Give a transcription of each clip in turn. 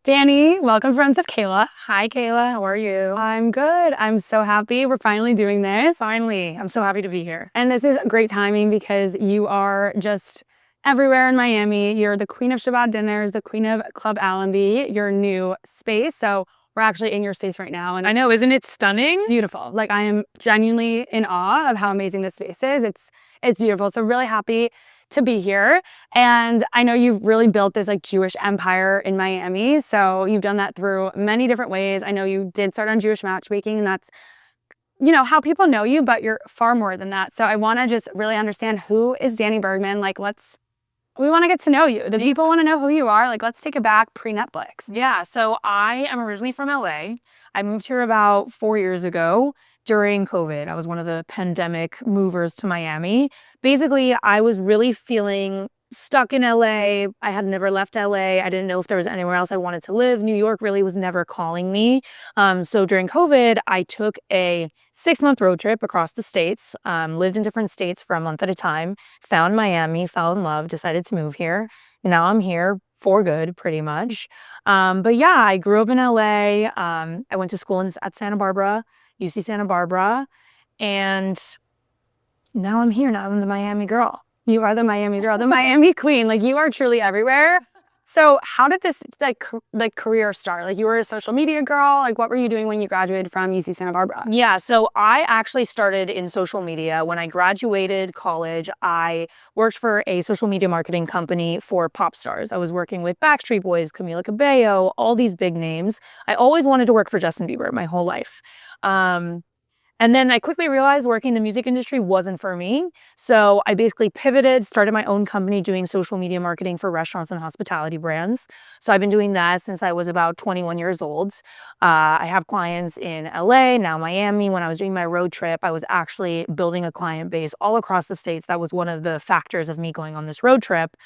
Dani, welcome friends of Kayla. Hi, Kayla. How are you? I'm good. I'm so happy we're finally doing this. Finally, I'm so happy to be here. And this is great timing because you are just everywhere in Miami. You're the queen of Shabbat dinners, the queen of Club Allenby, your new space. So we're actually in your space right now. And I know, isn't it stunning? beautiful. Like, I am genuinely in awe of how amazing this space is. It's beautiful. So really happy to be here. And I know you've really built this like Jewish empire in Miami. So you've done that through many different ways. I know you did start on Jewish matchmaking, and that's, how people know you, but you're far more than that. So I want to just really understand, who is Dani Bergman? Like, we want to get to know you. The people want to know who you are. Like, let's take it back pre-Netflix. Yeah, so I am originally from LA. I moved here about 4 years ago during COVID. I was one of the pandemic movers to Miami. Basically, I was really feeling stuck in LA. I had never left LA. I didn't know if there was anywhere else I wanted to live. New York really was never calling me. So during COVID, I took a 6-month road trip across the states, lived in different states for a month at a time, found Miami, fell in love, decided to move here. Now I'm here for good, pretty much. But yeah, I grew up in LA. I went to school at Santa Barbara, UC Santa Barbara, and now I'm here. Now I'm the Miami girl. You are the Miami girl, the Miami queen. Like, you are truly everywhere. So how did this career start? Like, you were a social media girl. Like, what were you doing when you graduated from UC Santa Barbara? Yeah, so I actually started in social media. When I graduated college, I worked for a social media marketing company for pop stars. I was working with Backstreet Boys, Camila Cabello, all these big names. I always wanted to work for Justin Bieber my whole life. And then I quickly realized working in the music industry wasn't for me. So I basically pivoted, started my own company doing social media marketing for restaurants and hospitality brands. So I've been doing that since I was about 21 years old. I have clients in LA, now Miami. When I was doing my road trip, I was actually building a client base all across the states. That was one of the factors of me going on this road trip.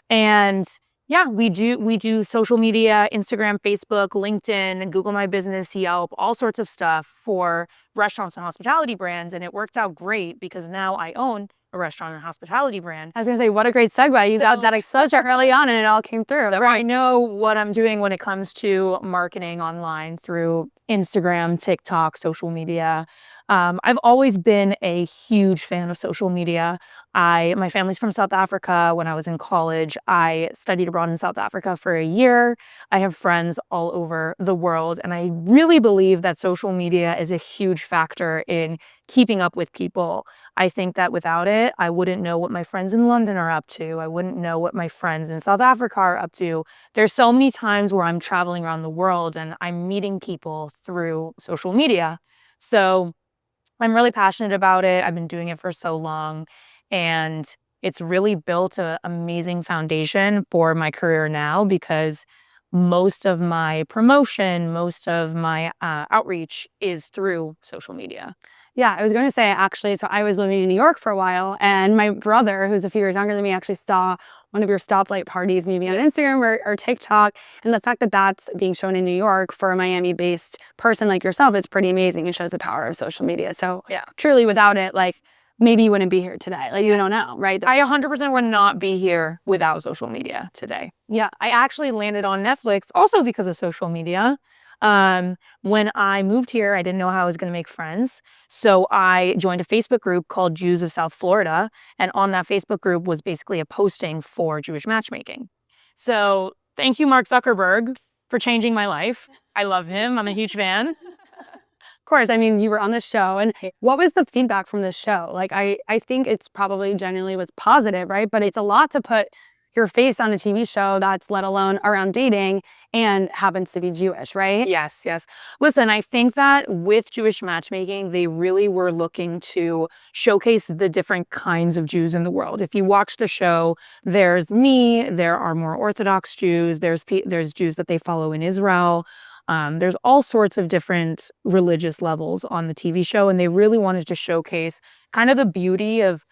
And yeah, we do social media, Instagram, Facebook, LinkedIn, Google My Business, Yelp, all sorts of stuff for restaurants and hospitality brands. And it worked out great because now I own a restaurant and hospitality brand. I was gonna say, what a great segue. You got that exposure early on and it all came through. I know what I'm doing when it comes to marketing online through Instagram, TikTok, social media. I've always been a huge fan of social media. My family's from South Africa. When I was in college, I studied abroad in South Africa for a year. I have friends all over the world, and I really believe that social media is a huge factor in keeping up with people. I think that without it, I wouldn't know what my friends in London are up to. I wouldn't know what my friends in South Africa are up to. There's so many times where I'm traveling around the world and I'm meeting people through social media. So I'm really passionate about it. I've been doing it for so long, and it's really built an amazing foundation for my career now because most of my promotion, most of my outreach is through social media. Yeah, I was going to say, actually, so I was living in New York for a while, and my brother, who's a few years younger than me, actually saw one of your stoplight parties, maybe on Instagram or TikTok. And the fact that that's being shown in New York for a Miami-based person like yourself is pretty amazing. It shows the power of social media. So Yeah. truly, without it, like, maybe you wouldn't be here today. Like, you don't know, right? I 100% would not be here without social media today. Yeah. I actually landed on Netflix also because of social media. When I moved here, I didn't know how I was going to make friends. So I joined a Facebook group called Jews of South Florida. And on that Facebook group was basically a posting for Jewish matchmaking. So thank you, Mark Zuckerberg, for changing my life. I love him. I'm a huge fan. Of course, I mean, you were on the show, and what was the feedback from the show? Like, I think it's probably genuinely was positive, right? But it's a lot to put your face on a TV show that's, let alone around dating, and happens to be Jewish, right? Yes, yes. Listen, I think that with Jewish matchmaking, they really were looking to showcase the different kinds of Jews in the world. If you watch the show, there's me, there are more Orthodox Jews, there's Jews that they follow in Israel. There's all sorts of different religious levels on the TV show, and they really wanted to showcase kind of the beauty of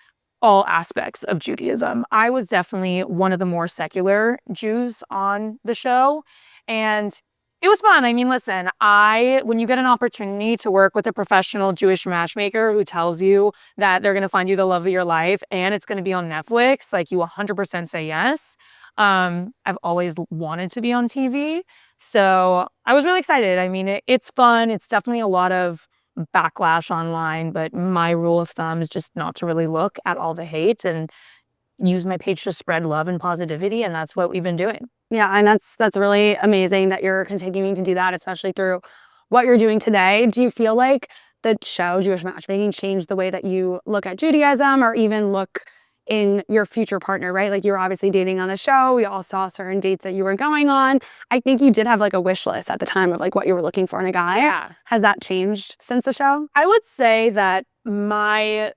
all aspects of Judaism. I was definitely one of the more secular Jews on the show, and it was fun. I mean, listen, when you get an opportunity to work with a professional Jewish matchmaker who tells you that they're going to find you the love of your life and it's going to be on Netflix, like, you 100% say yes. I've always wanted to be on TV. So I was really excited. I mean, it's fun. It's definitely a lot of backlash online, but my rule of thumb is just not to really look at all the hate and use my page to spread love and positivity. And that's what we've been doing. Yeah, and that's really amazing that you're continuing to do that, especially through what you're doing today. Do you feel like the show Jewish Matchmaking changed the way that you look at Judaism or even look in your future partner, right? Like you were obviously dating on the show. We all saw certain dates that you were going on. I think you did have like a wish list at the time of like what you were looking for in a guy. Yeah. Has that changed since the show? I would say that my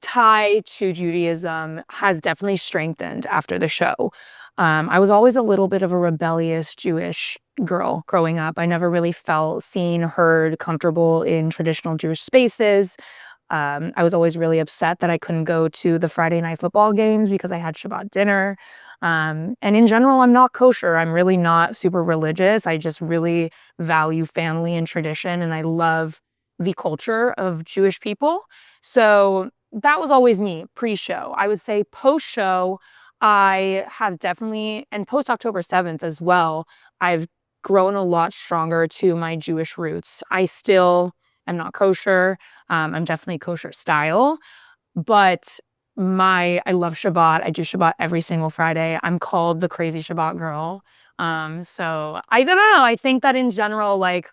tie to Judaism has definitely strengthened after the show. I was always a little bit of a rebellious Jewish girl growing up. I never really felt seen, heard, comfortable in traditional Jewish spaces. I was always really upset that I couldn't go to the Friday night football games because I had Shabbat dinner. And in general, I'm not kosher. I'm really not super religious. I just really value family and tradition, and I love the culture of Jewish people. So that was always me pre-show. I would say post-show, I have definitely, and post-October 7th as well, I've grown a lot stronger to my Jewish roots. I still am not kosher. I'm definitely kosher style, but I love Shabbat. I do Shabbat every single Friday. I'm called the crazy Shabbat girl. So I don't know. I think that in general, like,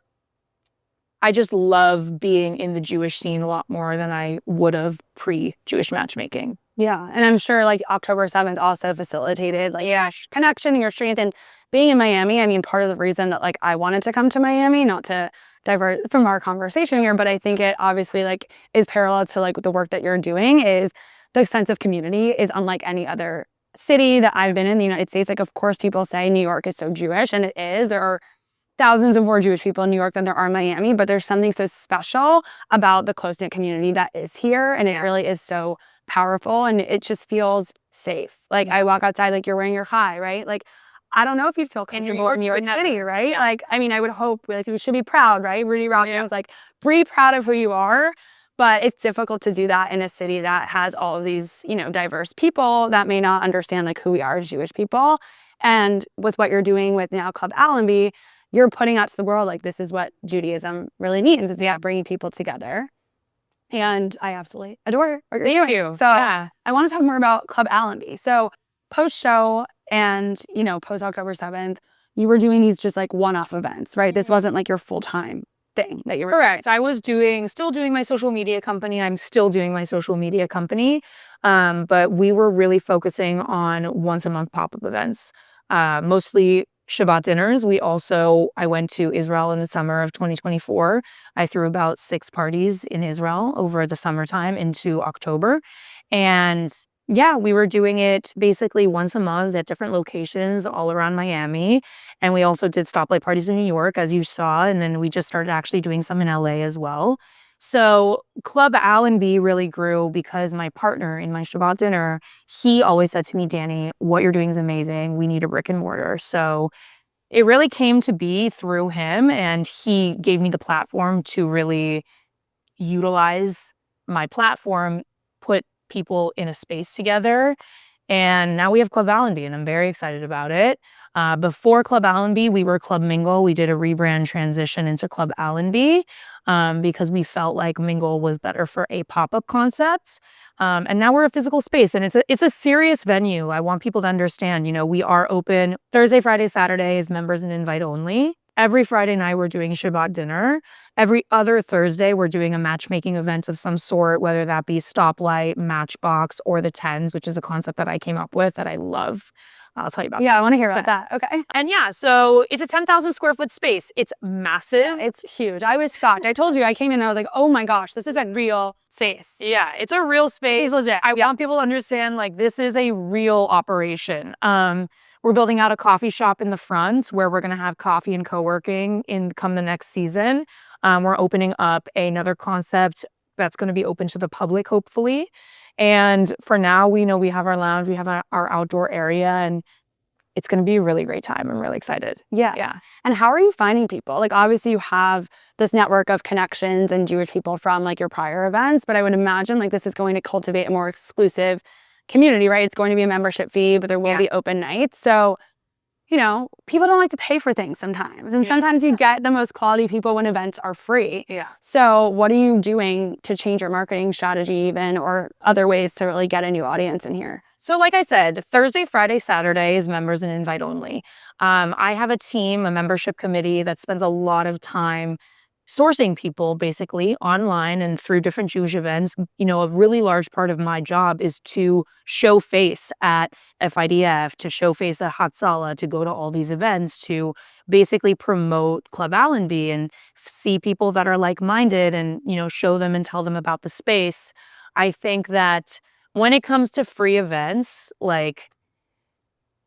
I just love being in the Jewish scene a lot more than I would have pre-Jewish matchmaking. Yeah, and I'm sure like October 7th also facilitated like connection and your strength. And being in Miami, I mean, part of the reason that like I wanted to come to Miami, not to divert from our conversation here, but I think it obviously like is parallel to like the work that you're doing, is the sense of community is unlike any other city that I've been in the United States. Like, of course, people say New York is so Jewish, and it is. There are thousands of more Jewish people in New York than there are in Miami, but there's something so special about the close-knit community that is here, and it really is so powerful, and it just feels safe. Like, I walk outside, like, you're wearing your chai, right? Like, I don't know if you'd feel comfortable in New York City, right? Yeah. Like, I mean, I would hope, like, you should be proud, right? Rudy Rockman was like, be proud of who you are, but it's difficult to do that in a city that has all of these, you know, diverse people that may not understand, like, who we are as Jewish people. And with what you're doing with now Club Allenby, you're putting out to the world, like, this is what Judaism really means. It's bringing people together. And I absolutely adore what you're doing. So I want to talk more about Club Allenby. So post-show and, you know, post-October 7th, you were doing these just like one-off events, right? This wasn't like your full-time thing that you were Correct. I was still doing my social media company. I'm still doing my social media company. But we were really focusing on once-a-month pop-up events, mostly Shabbat dinners. I went to Israel in the summer of 2024. I threw about 6 parties in Israel over the summertime into October. And yeah, we were doing it basically once a month at different locations all around Miami. And we also did stoplight parties in New York, as you saw. And then we just started actually doing some in LA as well. So Club Allenby really grew because my partner in my Shabbat dinner, he always said to me, Dani, what you're doing is amazing. We need a brick and mortar. So it really came to be through him, and he gave me the platform to really utilize my platform, put people in a space together. And now we have Club Allenby, and I'm very excited about it. Before Club Allenby, we were Club Mingle. We did a rebrand transition into Club Allenby because we felt like Mingle was better for a pop-up concept. And now we're a physical space, and it's a serious venue. I want people to understand, you know, we are open Thursday, Friday, Saturday is members and invite only. Every Friday night, we're doing Shabbat dinner. Every other Thursday, we're doing a matchmaking event of some sort, whether that be Stoplight, Matchbox, or the Tens, which is a concept that I came up with that I love. I'll tell you about that. Yeah, I want to hear about that. Okay. And yeah, so it's a 10,000 square foot space. It's massive. It's huge. I was shocked. I told you, I came in and I was like, oh my gosh, this is a real space. Yeah, it's a real space. It's legit. I want people to understand, like, this is a real operation. We're building out a coffee shop in the front where we're going to have coffee and co-working come the next season. We're opening up another concept that's going to be open to the public, hopefully. And for now, we know we have our lounge, we have our outdoor area, and it's going to be a really great time. I'm really excited. Yeah. And how are you finding people? Like, obviously you have this network of connections and Jewish people from like your prior events, but I would imagine like this is going to cultivate a more exclusive community, right? It's going to be a membership fee, but there will be open nights. So, you know, people don't like to pay for things sometimes. And sometimes you get the most quality people when events are free. Yeah. So what are you doing to change your marketing strategy even, or other ways to really get a new audience in here? So like I said, Thursday, Friday, Saturday is members and invite only. I have a team, a membership committee that spends a lot of time sourcing people basically online and through different Jewish events. You know, a really large part of my job is to show face at FIDF, to show face at Hatzalah, to go to all these events, to basically promote Club Allenby and see people that are like-minded and, you know, show them and tell them about the space. I think that when it comes to free events, like,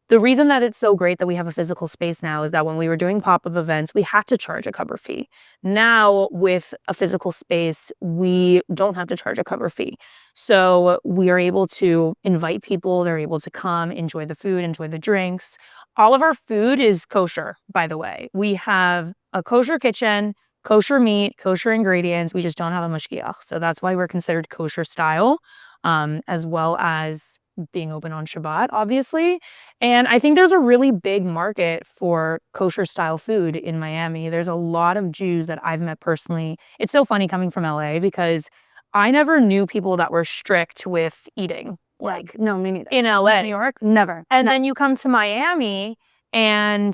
the reason that it's so great that we have a physical space now is that when we were doing pop-up events, we had to charge a cover fee. Now, with a physical space, we don't have to charge a cover fee. So we are able to invite people. They're able to come, enjoy the food, enjoy the drinks. All of our food is kosher, by the way. We have a kosher kitchen, kosher meat, kosher ingredients. We just don't have a mashgiach. So that's why we're considered kosher style, as well as being open on Shabbat, obviously. And I think there's a really big market for kosher style food in Miami. There's a lot of Jews that I've met personally. It's so funny coming from LA because I never knew people that were strict with eating. Like, No, me neither. in LA. New York, never. And then you come to Miami and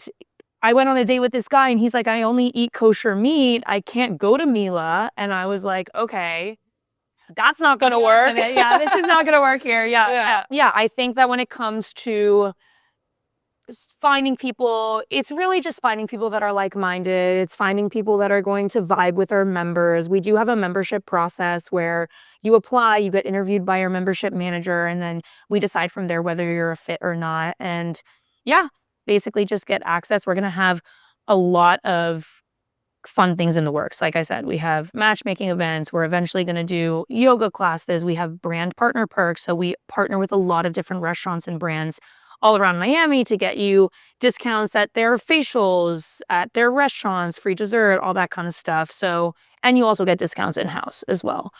I went on a date with this guy and he's like, I only eat kosher meat. I can't go to Mila. And I was like, okay, that's not going to work. Yeah, this is not going to work here. Yeah. Yeah, I think that when it comes to finding people, it's really just finding people that are like-minded. It's finding people that are going to vibe with our members. We do have a membership process where you apply, you get interviewed by our membership manager, and then we decide from there whether you're a fit or not. And yeah, basically just get access. We're going to have a lot of fun things in the works. Like I said, we have matchmaking events. We're eventually going to do yoga classes. We have brand partner perks. So we partner with a lot of different restaurants and brands all around Miami to get you discounts at their facials, at their restaurants, free dessert, all that kind of stuff. So, and you also get discounts in-house as well,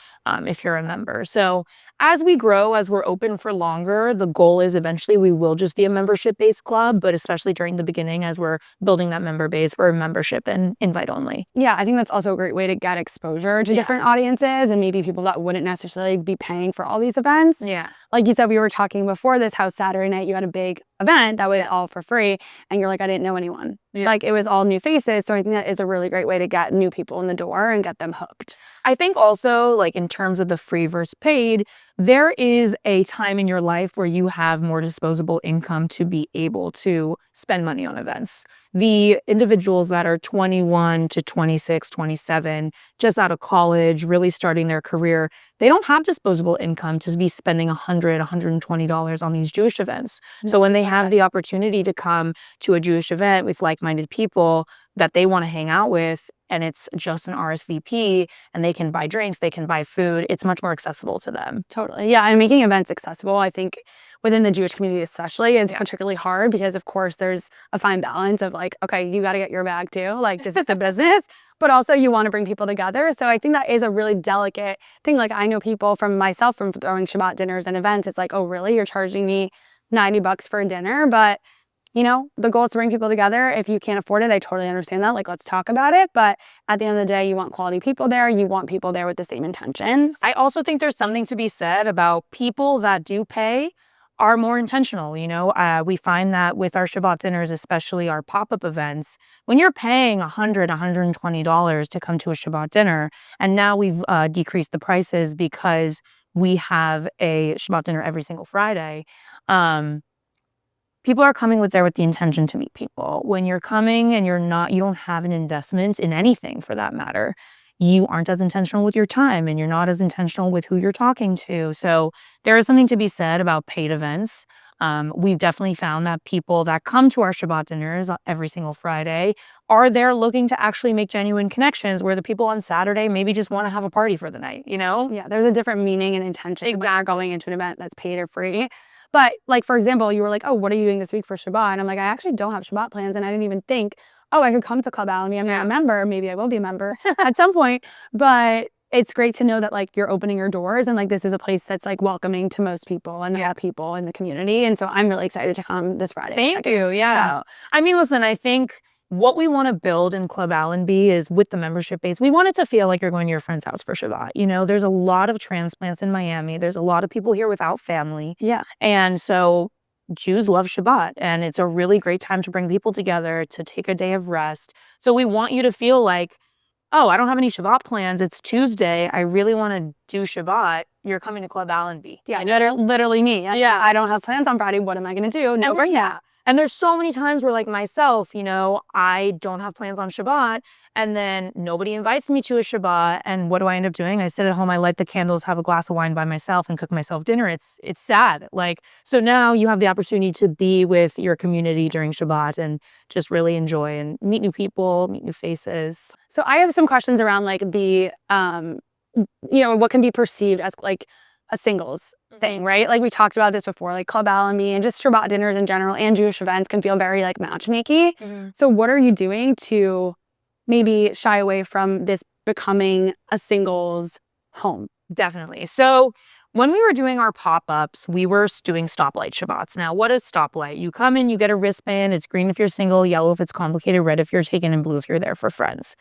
if you're a member. So as we grow, as we're open for longer, the goal is eventually we will just be a membership-based club, but especially during the beginning as we're building that member base, we're membership and invite only. Yeah, I think that's also a great way to get exposure to different audiences and maybe people that wouldn't necessarily be paying for all these events. Yeah. Like you said, we were talking before this, how Saturday night you had a big event that was all for free and you're like, I didn't know anyone. Yeah. Like it was all new faces. So I think that is a really great way to get new people in the door and get them hooked. I think also, like, in terms of the free versus paid, there is a time in your life where you have more disposable income to be able to spend money on events. The individuals that are 21 to 26, 27, just out of college, really starting their career, they don't have disposable income to be spending $100, $120 on these Jewish events. So when they have the opportunity to come to a Jewish event with like-minded people that they want to hang out with, and it's just an RSVP and they can buy drinks, they can buy food, it's much more accessible to them. Totally. Yeah, and making events accessible, I think within the Jewish community especially is particularly hard because of course there's a fine balance of like, okay, you got to get your bag too, like this is the business, but also you want to bring people together. So I think that is a really delicate thing. Like I know people from myself from throwing Shabbat dinners and events, it's like, oh really, you're charging me $90 for a dinner? But you know, the goal is to bring people together. If you can't afford it, I totally understand that. Like, let's talk about it. But at the end of the day, you want quality people there. You want people there with the same intentions. I also think there's something to be said about people that do pay are more intentional. You know, we find that with our Shabbat dinners, especially our pop-up events, when you're paying $100, $120 to come to a Shabbat dinner, and now we've decreased the prices because we have a Shabbat dinner every single Friday, people are coming with the intention to meet people. When you're coming and you don't have an investment in anything for that matter, you aren't as intentional with your time and you're not as intentional with who you're talking to. So there is something to be said about paid events. We've definitely found that people that come to our Shabbat dinners every single Friday are there looking to actually make genuine connections, where the people on Saturday maybe just want to have a party for the night, you know? Yeah, there's a different meaning and intention going into an event that's paid or free. But like, for example, you were like, oh, what are you doing this week for Shabbat? And I'm like, I actually don't have Shabbat plans. And I didn't even think, oh, I could come to Club Allenby. I'm not a member. Maybe I will be a member at some point. But it's great to know that like you're opening your doors and like this is a place that's like welcoming to most people and have people in the community. And so I'm really excited to come this Friday. Thank you. Yeah. I mean, listen, I think what we want to build in Club Allenby is with the membership base. We want it to feel like you're going to your friend's house for Shabbat. You know, there's a lot of transplants in Miami. There's a lot of people here without family. Yeah. And so Jews love Shabbat, and it's a really great time to bring people together to take a day of rest. So we want you to feel like, oh, I don't have any Shabbat plans. It's Tuesday. I really want to do Shabbat. You're coming to Club Allenby. Yeah, literally me. I don't have plans on Friday. What am I going to do? No, And there's so many times where like myself, you know, I don't have plans on Shabbat and then nobody invites me to a Shabbat. And what do I end up doing? I sit at home, I light the candles, have a glass of wine by myself and cook myself dinner. It's sad. Like, so now you have the opportunity to be with your community during Shabbat and just really enjoy and meet new people, meet new faces. So I have some questions around like the, you know, what can be perceived as like a singles thing, right? Like we talked about this before, like Club Allenby and just Shabbat dinners in general and Jewish events can feel very like matchmaking. So what are you doing to maybe shy away from this becoming a singles home? Definitely. So when we were doing our pop-ups, we were doing stoplight Shabbats. Now, what is stoplight? You come in, you get a wristband. It's green if you're single, yellow if it's complicated, red if you're taken, and blue if you're there for friends.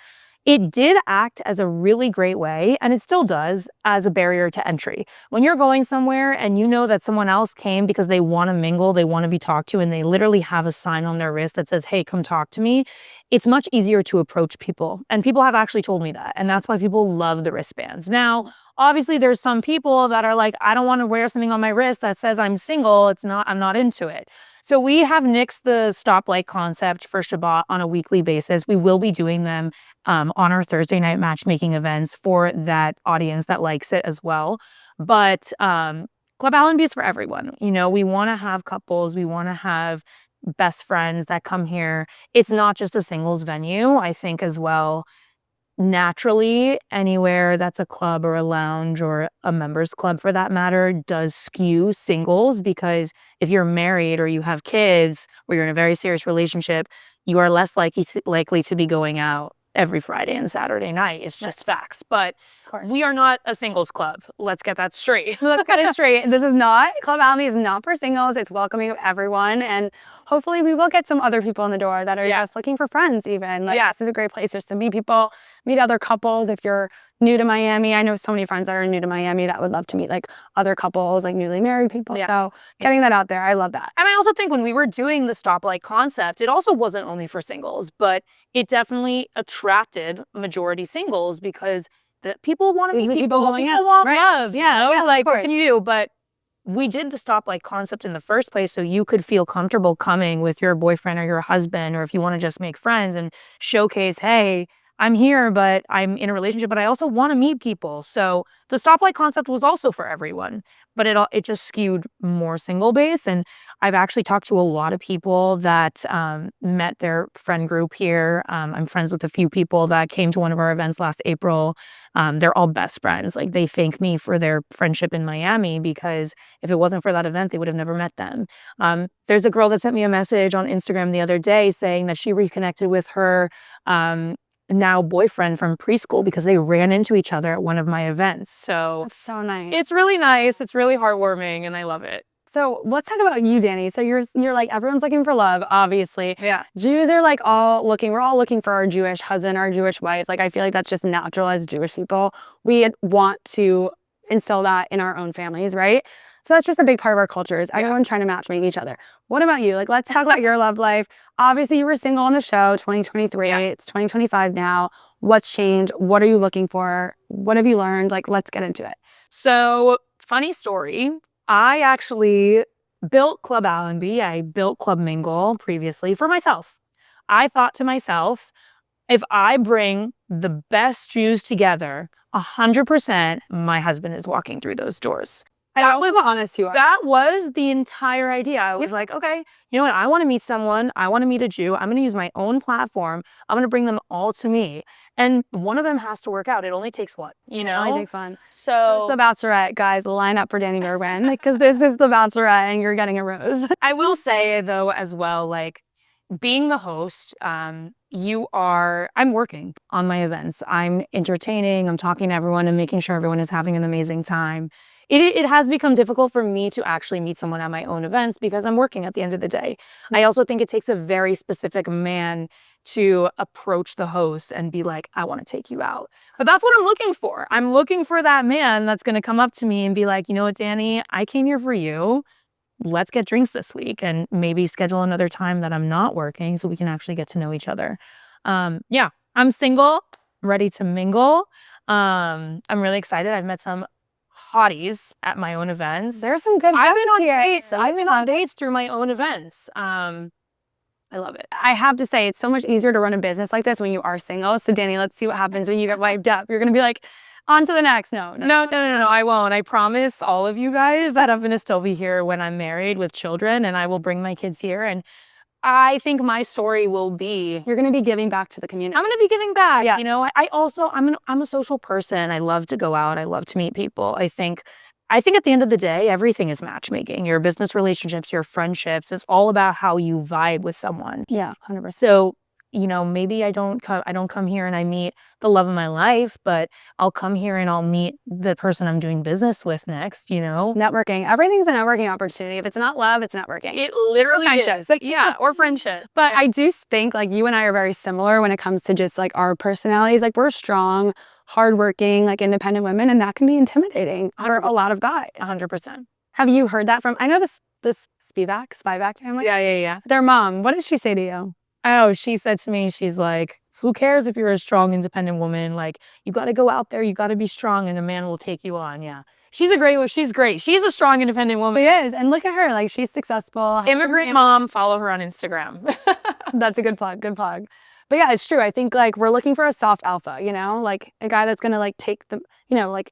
It did act as a really great way, and it still does, as a barrier to entry. When you're going somewhere and you know that someone else came because they want to mingle, they want to be talked to, and they literally have a sign on their wrist that says, hey, come talk to me, it's much easier to approach people. And people have actually told me that, and that's why people love the wristbands. Now, obviously, there's some people that are like, I don't want to wear something on my wrist that says I'm single. I'm not into it. So we have nixed the stoplight concept for Shabbat on a weekly basis. We will be doing them on our Thursday night matchmaking events for that audience that likes it as well. But Club Allenby is for everyone. You know, we want to have couples. We want to have best friends that come here. It's not just a singles venue, I think as well. Naturally, anywhere that's a club or a lounge or a members club for that matter does skew singles, because if you're married or you have kids or you're in a very serious relationship, you are less likely to be going out every Friday and Saturday night. It's just facts. But we are not a singles club. Let's get that straight. Let's get it straight. This is not, Club Allenby is not for singles. It's welcoming of everyone. And hopefully we will get some other people in the door that are just looking for friends even. Like, this is a great place just to meet people, meet other couples. If you're new to Miami, I know so many friends that are new to Miami that would love to meet like other couples, like newly married people. So getting that out there, I love that. And I also think when we were doing the stoplight concept, it also wasn't only for singles, but it definitely attracted majority singles because the people want to meet people going out. Want love. Like, what can you do? But we did the stoplight concept in the first place so you could feel comfortable coming with your boyfriend or your husband, or if you want to just make friends and showcase, hey, I'm here, but I'm in a relationship, but I also want to meet people. So the stoplight concept was also for everyone, but it just skewed more single base. And I've actually talked to a lot of people that met their friend group here. I'm friends with a few people that came to one of our events last April. They're all best friends. Like, they thank me for their friendship in Miami, because if it wasn't for that event, they would have never met them. There's a girl that sent me a message on Instagram the other day saying that she reconnected with her now boyfriend from preschool because they ran into each other at one of my events. So that's so nice. It's really nice. It's really heartwarming, and I love it. So let's talk about you, Dani. So you're like, everyone's looking for love, obviously. Yeah. Jews are like we're all looking for our Jewish husband, our Jewish wife. Like, I feel like that's just natural as Jewish people. We want to instill that in our own families, right? So that's just a big part of our culture, is everyone trying to matchmake each other. What about you? Like, let's talk about your love life. Obviously, you were single on the show, 2023. It's 2025 now. What's changed? What are you looking for? What have you learned? Like, let's get into it. So, funny story. I actually built Club Allenby. I built Club Mingle previously for myself. I thought to myself, if I bring the best Jews together, 100%, my husband is walking through those doors. That was honest you are. That was the entire idea. I was like, okay, you know what? I want to meet someone. I want to meet a Jew. I'm going to use my own platform. I'm going to bring them all to me. And one of them has to work out. It only takes what? You know? It only takes one. So it's The Bachelorette, guys. Line up for Dani Bergman, because this is The Bachelorette and you're getting a rose. I will say, though, as well, like, being the host, I'm working on my events. I'm entertaining, I'm talking to everyone and making sure everyone is having an amazing time. It has become difficult for me to actually meet someone at my own events because I'm working at the end of the day. I also think it takes a very specific man to approach the host and be like, I want to take you out. But that's what I'm looking for. I'm looking for that man that's going to come up to me and be like, you know what, Dani, I came here for you. Let's get drinks this week and maybe schedule another time that I'm not working so we can actually get to know each other. Yeah, I'm single, ready to mingle. I'm really excited. I've met some hotties at my own events. There's some good I've been on here. dates. I've been on dates through my own events. I love it. I have to say, it's so much easier to run a business like this when you are single. So Dani, let's see what happens when you get wiped up. You're going to be like, on to the next. No. I won't. I promise all of you guys that I'm going to still be here when I'm married with children, and I will bring my kids here. And I think my story will be, you're going to be giving back to the community. I'm going to be giving back. Yeah. You know, I'm a social person. I love to go out. I love to meet people. I think at the end of the day, everything is matchmaking. Your business relationships, your friendships, it's all about how you vibe with someone. Yeah, 100%. So, you know, maybe I don't come here and I meet the love of my life, but I'll come here and I'll meet the person I'm doing business with next, you know? Networking. Everything's a networking opportunity. If it's not love, it's networking. It literally is. Like, yeah, or friendship. But I do think like you and I are very similar when it comes to just like our personalities. Like we're strong, hardworking, like independent women, and that can be intimidating for a lot of guys. 100%. Have you heard that from, I know this Spivak family? Yeah. Their mom, what did she say to you? Oh, she said to me, she's like, who cares if you're a strong, independent woman? Like, you got to go out there, you got to be strong, and a man will take you on. Yeah. She's great. She's a strong, independent woman. She is. And look at her. Like, she's successful. Immigrant mom, follow her on Instagram. That's a good plug. But yeah, it's true. I think like we're looking for a soft alpha, you know, like a guy that's going to like take the, you know, like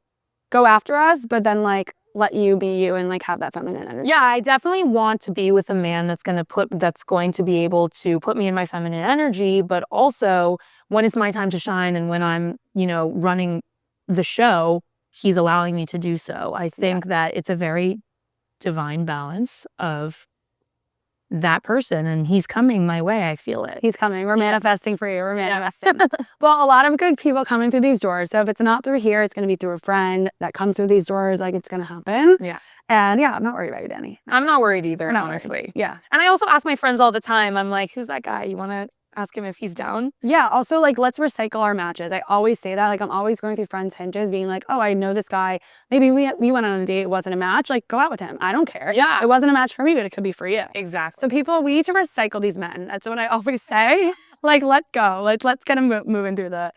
go after us, but then like let you be you and like have that feminine energy. Yeah, I definitely want to be with a man that's going to be able to put me in my feminine energy, but also when it's my time to shine and when I'm, you know, running the show, he's allowing me to do so. I think that it's a very divine balance of that person, and he's coming my way. I feel it. He's coming. We're manifesting for you. We're manifesting. Well, a lot of good people coming through these doors. So if it's not through here, it's going to be through a friend that comes through these doors. Like it's going to happen. Yeah. And yeah, I'm not worried about you, Dani. I'm not worried either, honestly. Worried. Yeah. And I also ask my friends all the time. I'm like, who's that guy? You want to ask him if he's down? Yeah. Also, like, let's recycle our matches. I always say that. Like, I'm always going through friends' hinges being like, oh, I know this guy. Maybe we went on a date. It wasn't a match. Like, go out with him. I don't care. Yeah. It wasn't a match for me, but it could be for you. Exactly. So people, we need to recycle these men. That's what I always say. Like, let go. Like, let's get them moving through the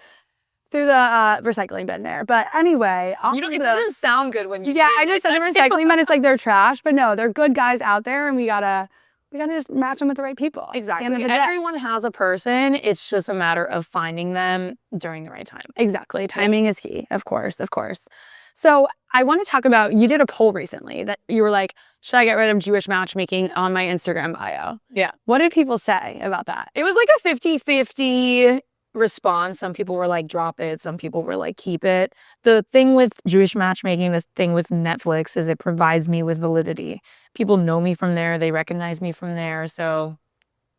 recycling bin there. But anyway, it doesn't sound good when you say I just said the recycling bin. It's like they're trash, but no, they're good guys out there, and we gotta just match them with the right people. Exactly. Everyone has a person. It's just a matter of finding them during the right time. Exactly. Timing is key. Of course. So I want to talk about, you did a poll recently that you were like, should I get rid of Jewish matchmaking on my Instagram bio? Yeah. What did people say about that? It was like a 50-50 response. Some people were like, drop it. Some people were like, keep it. The thing with Jewish matchmaking, this thing with Netflix, is it provides me with validity. People know me from there. They recognize me from there. So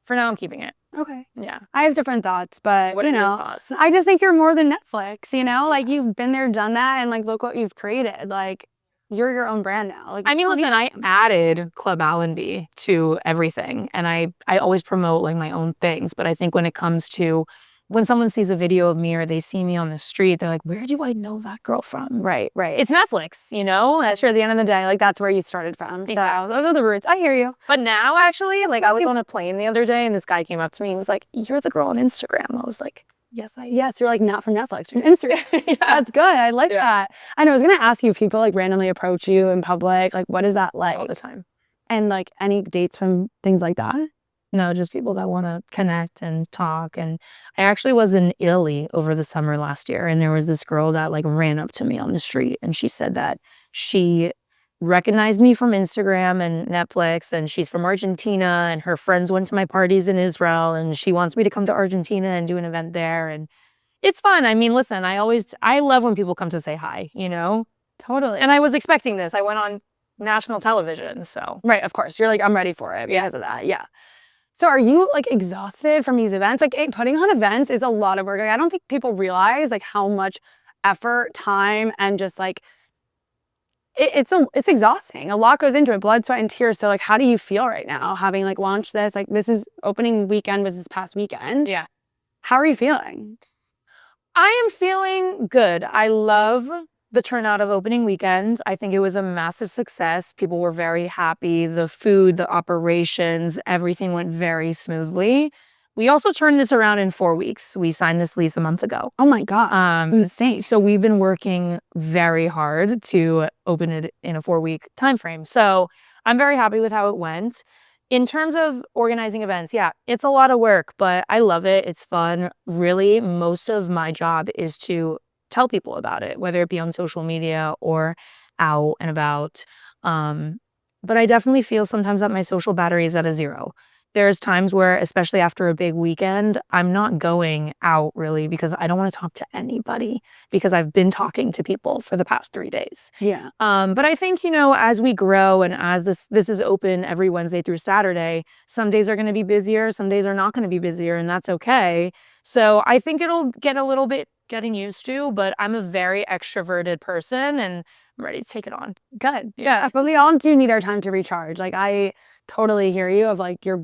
for now, I'm keeping it. Okay. Yeah. I have different thoughts, but what are your thoughts? I just think you're more than Netflix, you know? Like you've been there, done that, and like look what you've created. Like you're your own brand now. Like I mean, listen, I added Club Allenby to everything, and I always promote like my own things. But I think when it comes to when someone sees a video of me or they see me on the street, they're like, where do I know that girl from? Right. It's Netflix, you know? That's true. At the end of the day, like that's where you started from. So those are the roots. I hear you. But now actually, like I was on a plane the other day and this guy came up to me and was like, you're the girl on Instagram. I was like, yes. You're like not from Netflix, you're from Instagram. Yeah. That's good. I like that. And I was going to ask you if people like randomly approach you in public, like what is that like? All the time. And like any dates from things like that? No, just people that want to connect and talk. And I actually was in Italy over the summer last year, and there was this girl that like ran up to me on the street, and she said that she recognized me from Instagram and Netflix, and she's from Argentina, and her friends went to my parties in Israel, and she wants me to come to Argentina and do an event there. And it's fun. I mean, listen, I love when people come to say hi, you know? Totally. And I was expecting this. I went on national television, so. Right, of course. You're like, I'm ready for it because of that. Yeah. So are you like exhausted from these events? Like putting on events is a lot of work. Like, I don't think people realize like how much effort, time, and just like it's exhausting. A lot goes into it, blood, sweat, and tears. So like, how do you feel right now having like launched this? Like, this is opening weekend was this past weekend. Yeah. How are you feeling? I am feeling good. I love the turnout of opening weekend. I think it was a massive success. People were very happy. The food, the operations, everything went very smoothly. We also turned this around in 4 weeks. We signed this lease a month ago. Oh my God, it's insane. So we've been working very hard to open it in a 4-week time frame. So I'm very happy with how it went. In terms of organizing events, yeah, it's a lot of work, but I love it. It's fun. Really, most of my job is to tell people about it, whether it be on social media or out and about. But I definitely feel sometimes that my social battery is at a zero. There's times where, especially after a big weekend, I'm not going out really because I don't want to talk to anybody because I've been talking to people for the past 3 days. Yeah. But I think, as we grow and as this is open every Wednesday through Saturday, some days are going to be busier, some days are not going to be busier, and that's okay. So I think it'll get a little bit getting used to, but I'm a very extroverted person and I'm ready to take it on. Good. Yeah. But we all do need our time to recharge. Like, I totally hear you of like, you're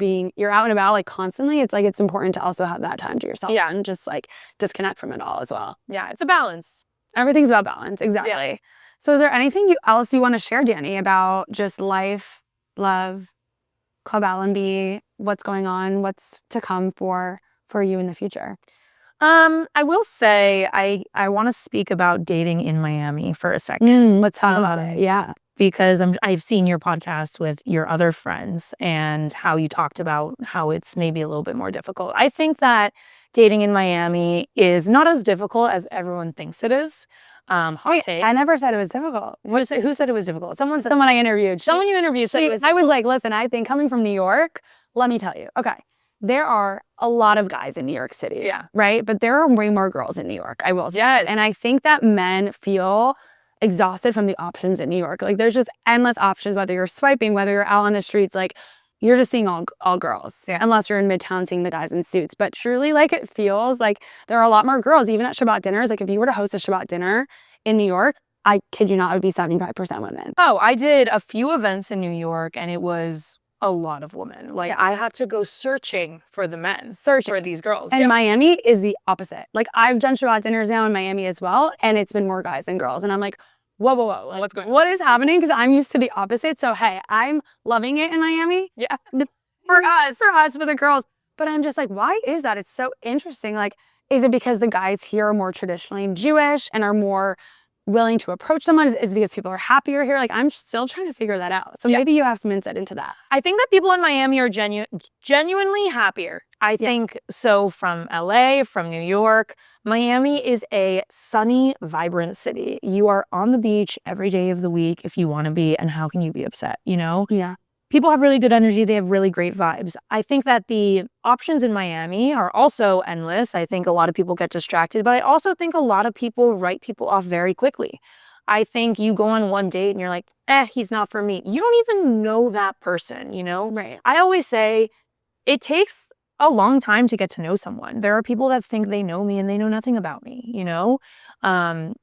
out and about like constantly. It's like, it's important to also have that time to yourself. Yeah. And just like disconnect from it all as well. Yeah, it's a balance. Everything's about balance. Exactly. Yeah. So is there anything else you want to share, Dani, about just life, love, Club Allenby, what's going on, what's to come for you in the future? I will say I want to speak about dating in Miami for a second. Let's talk about it. Yeah. Because I've seen your podcast with your other friends and how you talked about how it's maybe a little bit more difficult. I think that dating in Miami is not as difficult as everyone thinks it is. Hot take. I never said it was difficult. Who said it was difficult? Someone I interviewed. Someone you interviewed said it was. I was like, listen, I think coming from New York, let me tell you. Okay. There are a lot of guys in New York City. Yeah. Right? But there are way more girls in New York, I will say. Yes. And I think that men feel exhausted from the options in New York. Like, there's just endless options, whether you're swiping, whether you're out on the streets, like, you're just seeing all girls. Yeah. Unless you're in Midtown seeing the guys in suits. But truly, like, it feels like there are a lot more girls, even at Shabbat dinners. Like, if you were to host a Shabbat dinner in New York, I kid you not, it would be 75% women. Oh, I did a few events in New York and it was a lot of women. Like, I had to go searching for the men, for these girls. And Miami is the opposite. Like, I've done Shabbat dinners now in Miami as well, and it's been more guys than girls. And I'm like, whoa. Like, What's going on? What is happening? Because I'm used to the opposite. So, hey, I'm loving it in Miami. Yeah. For us, for the girls. But I'm just like, why is that? It's so interesting. Like, is it because the guys here are more traditionally Jewish and are more willing to approach someone? Is it because people are happier here? Like, I'm still trying to figure that out. So maybe you have some insight into that. I think that people in Miami are genuinely happier. I think so from LA, from New York. Miami is a sunny, vibrant city. You are on the beach every day of the week if you want to be, and how can you be upset, Yeah. People have really good energy. They have really great vibes. I think that the options in Miami are also endless. I think a lot of people get distracted, but I also think a lot of people write people off very quickly. I think you go on one date and you're like, he's not for me. You don't even know that person, Right. I always say it takes a long time to get to know someone. There are people that think they know me and they know nothing about me,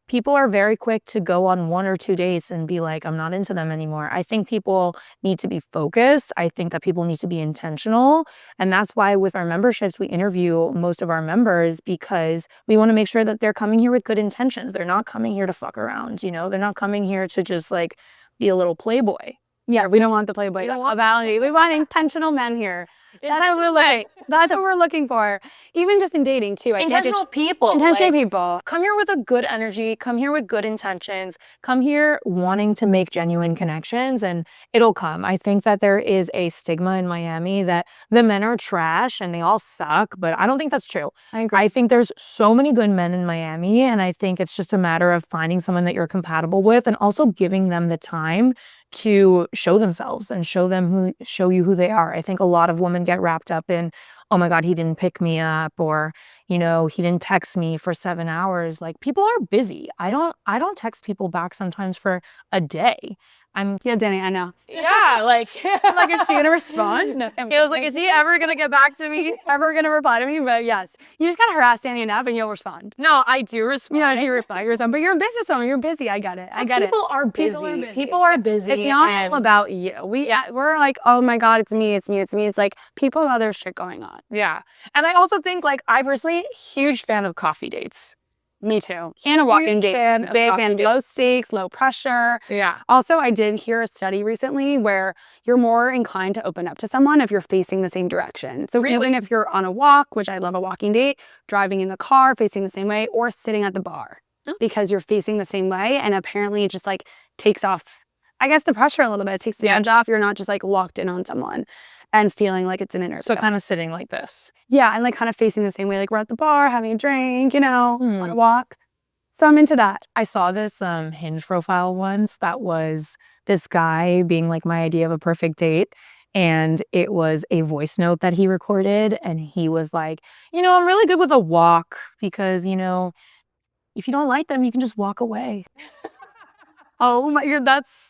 People are very quick to go on 1 or 2 dates and be like, I'm not into them anymore. I think people need to be focused. I think that people need to be intentional. And that's why with our memberships, we interview most of our members because we want to make sure that they're coming here with good intentions. They're not coming here to fuck around, They're not coming here to just like be a little playboy. Yeah, we don't want the playboy mentality. We want intentional men here. That's what we're looking for. Even just in dating too. Intentional people. Intentional people. Come here with a good energy. Come here with good intentions. Come here wanting to make genuine connections, and it'll come. I think that there is a stigma in Miami that the men are trash and they all suck, but I don't think that's true. I agree. I think there's so many good men in Miami, and I think it's just a matter of finding someone that you're compatible with and also giving them the time to show themselves and show you who they are. I think a lot of women get wrapped up in, oh my God, he didn't pick me up, or, he didn't text me for 7 hours. Like, people are busy. I don't text people back sometimes for a day. Yeah, Dani, I know. Yeah, like, I'm like, is she gonna respond? No. he was like, is he ever gonna get back to me? Ever gonna reply to me? But yes, you just gotta harass Dani enough and you'll respond. No, I do respond. Yeah, you reply. You respond. But you're a business owner. You're busy. I get it. I get it. People are busy. People are busy. It's not all about you. We're like, oh my God, it's me. It's like people have other shit going on. Yeah. And I also think, like, I personally, huge fan of coffee dates. Me too. And a walk-in date. Big fan. Low stakes, low pressure. Yeah. Also, I did hear a study recently where you're more inclined to open up to someone if you're facing the same direction. So even if you're on a walk, which I love a walking date, driving in the car, facing the same way, or sitting at the bar because you're facing the same way. And apparently it just like takes off, I guess, the pressure a little bit. It takes the edge off. You're not just like locked in on someone and feeling like it's an interview. So kind of sitting like this. Yeah, and like kind of facing the same way. Like we're at the bar, having a drink, on a walk. So I'm into that. I saw this Hinge profile once that was this guy being like my idea of a perfect date. And it was a voice note that he recorded. And he was like, I'm really good with a walk because, if you don't like them, you can just walk away. Oh my God,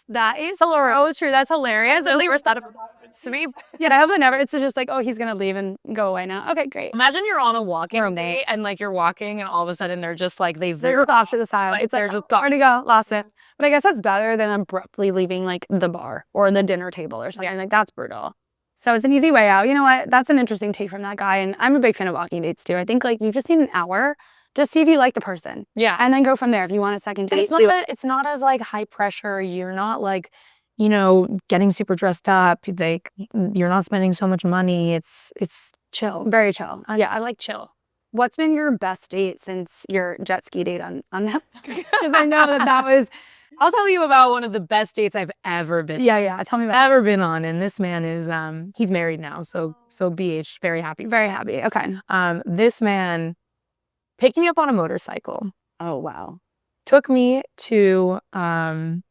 that is hilarious. Oh, true. That's hilarious. Literally, we're starting to me. Yeah, I hope never. It's just like, oh, he's gonna leave and go away now. Okay, great. Imagine you're on a walking date and like you're walking and all of a sudden they're just like they're off to the side. It's like, just where to go, lost it. But I guess that's better than abruptly leaving like the bar or the dinner table or something. Like that's brutal. So it's an easy way out. You know what? That's an interesting take from that guy. And I'm a big fan of walking dates too. I think like you just need an hour. Just see if you like the person. Yeah. And then go from there. If you want a second date. It's not as like high pressure. You're not like, getting super dressed up. Like you're not spending so much money. It's chill. Very chill. Yeah, I like chill. What's been your best date since your jet ski date on Netflix? Because I know that was... I'll tell you about one of the best dates I've ever been. Yeah. Tell me about it. Ever been on. And this man is, he's married now. So BH, very happy. Very happy. Okay. This man picked me up on a motorcycle. Oh, wow. Took me to the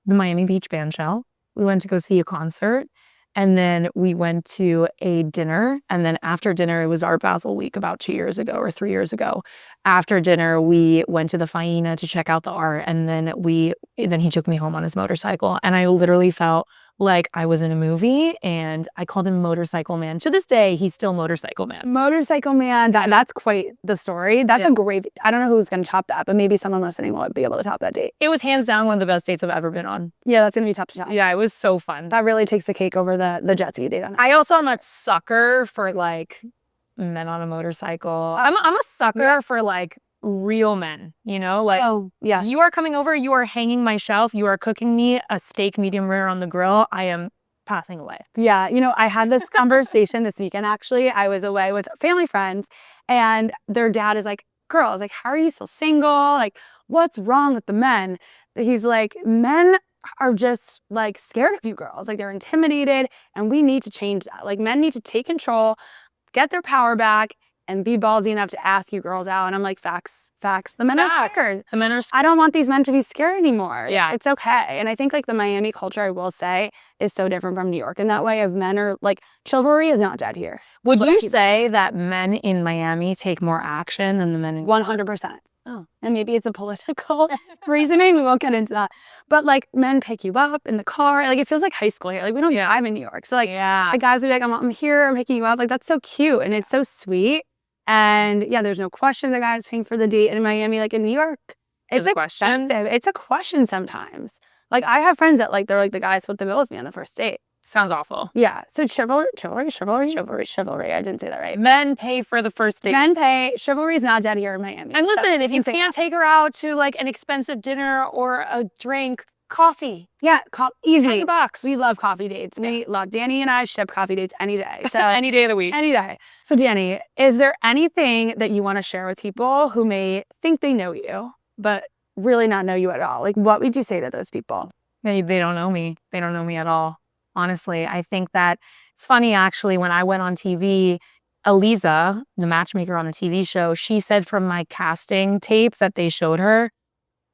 Miami Beach band shell. We went to go see a concert. And then we went to a dinner. And then after dinner, it was Art Basel week about 2 years ago or 3 years ago. After dinner, we went to the Faena to check out the art. And then he took me home on his motorcycle. And I literally felt like I was in a movie, and I called him Motorcycle Man. To this day, he's still Motorcycle Man. Motorcycle Man, that's quite the story. That's a great, I don't know who's going to top that, but maybe someone listening will be able to top that date. It was hands down one of the best dates I've ever been on. Yeah, that's going to be top to top. Yeah, it was so fun. That really takes the cake over the jet ski date. I also am a sucker for like men on a motorcycle. I'm a sucker for like real men, like, oh yeah, you are coming over, you are hanging my shelf, you are cooking me a steak medium rare on the grill, I am passing away. Yeah, I had this conversation this weekend. Actually, I was away with family friends, and their dad is like, girls, like, how are you still single? Like, what's wrong with the men? He's like, men are just like scared of you girls, like they're intimidated, and we need to change that. Like, men need to take control, get their power back, and be ballsy enough to ask you girls out. And I'm like, facts. The men are scared. The men are scared. I don't want these men to be scared anymore. Yeah. It's okay. And I think like the Miami culture, I will say, is so different from New York in that way of men are like, chivalry is not dead here. Would you say that men in Miami take more action than the men in 100%. Oh, and maybe it's a political reasoning. We won't get into that. But like men pick you up in the car. Like it feels like high school here. Like we don't drive in New York. So like the guys will be like, I'm here, I'm picking you up. Like that's so cute. And it's so sweet. And yeah, there's no question the guy's paying for the date in Miami. Like in New York, it's a question. It's a question sometimes. Like I have friends that like, they're like, the guy split the bill with me on the first date. Sounds awful. Yeah. So chivalry. I didn't say that right. Men pay for the first date. Men pay. Chivalry is not dead here in Miami. And listen, if you can't take her out to like an expensive dinner or a drink, coffee. Yeah, easy. $10. We love coffee dates. We love Dani and I ship coffee dates any day. So any day of the week. Any day. So Dani, is there anything that you want to share with people who may think they know you, but really not know you at all? Like what would you say to those people? They don't know me. They don't know me at all. Honestly, I think that it's funny actually when I went on TV, Eliza, the matchmaker on the TV show, she said from my casting tape that they showed her,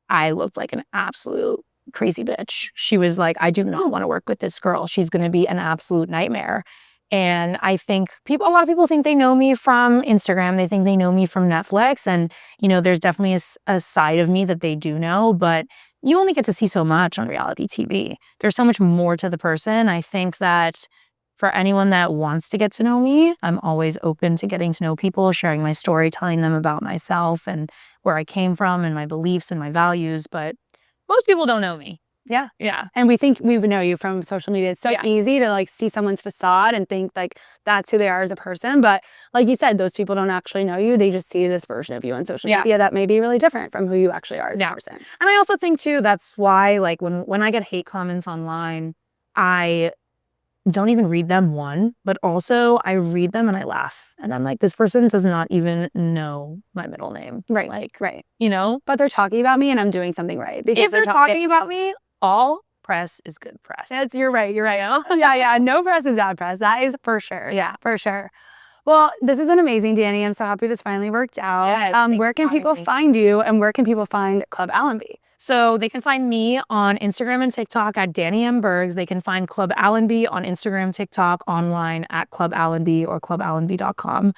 I looked like an absolute crazy bitch. She was like, I do not want to work with this girl. She's going to be an absolute nightmare. And I think a lot of people think they know me from Instagram. They think they know me from Netflix. And, there's definitely a side of me that they do know, but you only get to see so much on reality TV. There's so much more to the person. I think that for anyone that wants to get to know me, I'm always open to getting to know people, sharing my story, telling them about myself and where I came from and my beliefs and my values. But most people don't know me. Yeah. Yeah. And we think we would know you from social media. It's so easy to like see someone's facade and think like that's who they are as a person. But like you said, those people don't actually know you. They just see this version of you on social media that may be really different from who you actually are as a person. And I also think too, that's why like when I get hate comments online, I don't even read them, one, but also I read them and I laugh. And I'm like, this person does not even know my middle name. Right. Like, right. But they're talking about me and I'm doing something right. Because if they're talking about me, all press is good press. You're right. Yeah. No press is bad press. That is for sure. Yeah. For sure. Well, this has been amazing, Dani. I'm so happy this finally worked out. Yes, where can people find you and where can people find Club Allenby? So they can find me on Instagram and TikTok at Dani M. Bergs. They can find Club Allenby on Instagram, TikTok, online at Club Allenby or cluballenby.com.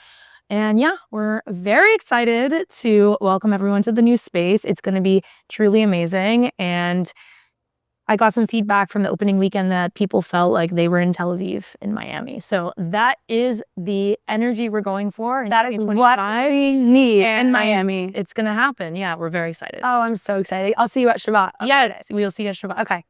And yeah, we're very excited to welcome everyone to the new space. It's going to be truly amazing. And I got some feedback from the opening weekend that people felt like they were in Tel Aviv in Miami. So that is the energy we're going for. That is what I need in Miami. It's going to happen. Yeah, we're very excited. Oh, I'm so excited. I'll see you at Shabbat. Yeah, we'll see you at Shabbat. Okay.